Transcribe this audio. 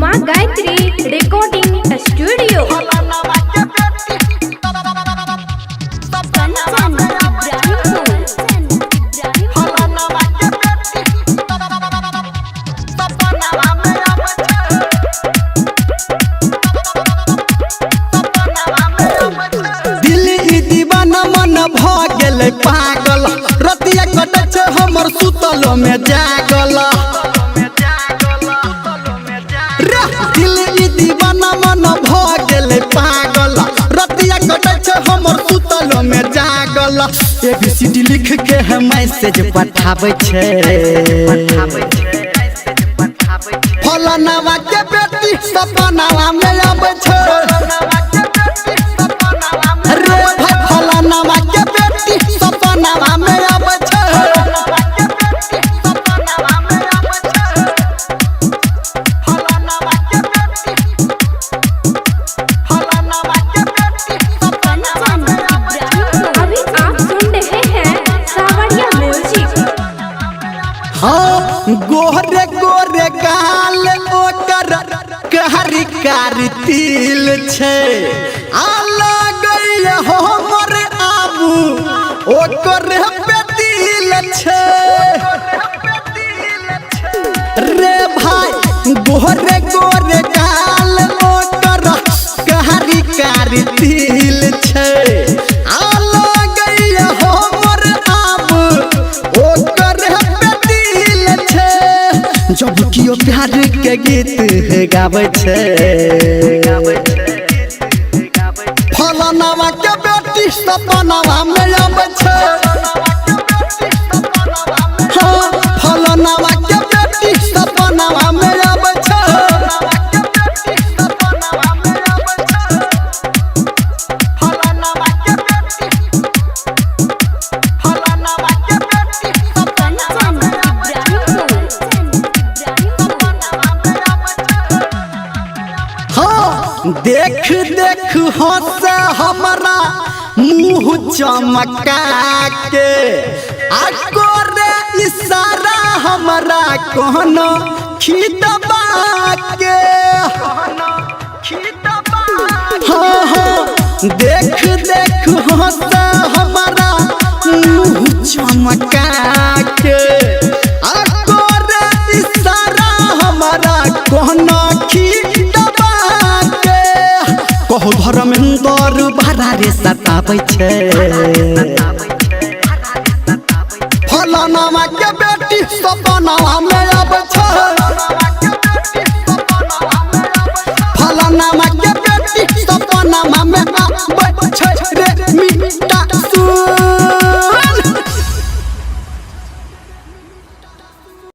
माँ Gayatri recording studio. पागल रतिया कटछ हमर सुतल में जागल दिल ई दीवाना मन भ गेल पागल रतिया कटछ हमर सुतल में जागल ABCD लिख के हम मैसेज पठाबै छै फलानावा के बेटी सपनावा में आबै छै रे भाई फलानावा के बेटी सपनावा में आबै छै अभी आप सुन रहे हैं सावरिया म्यूजिक। हाँ गोरे गोरे गाल ओकर कारी कारी तिल छै आला गई हमर आबू ओकर पे दिल छै रे भाई गोरे गोरे गाल ओकर कारी कारी तिल छै आला गई हमर आबू ओकर पे दिल छै जब कियो प्यार के गीत गाबै छै फलानावा के बेटी सपनावा में आबै छै हाँ फलानावा के बेटी सपनावा में आबै छै देख देख हंस हमारा मुँह चमका के आकोरे इशारा हमारा कहनो खिदबा के हाँ हाँ देख देख हंस हमारा मुँह चमका के आकोरे इशारा हमारा कहनो कहो धर्मेंद्र बारा रे सताबै छै फलानावा के बेटी सपनावा में आबै छै फलानावा के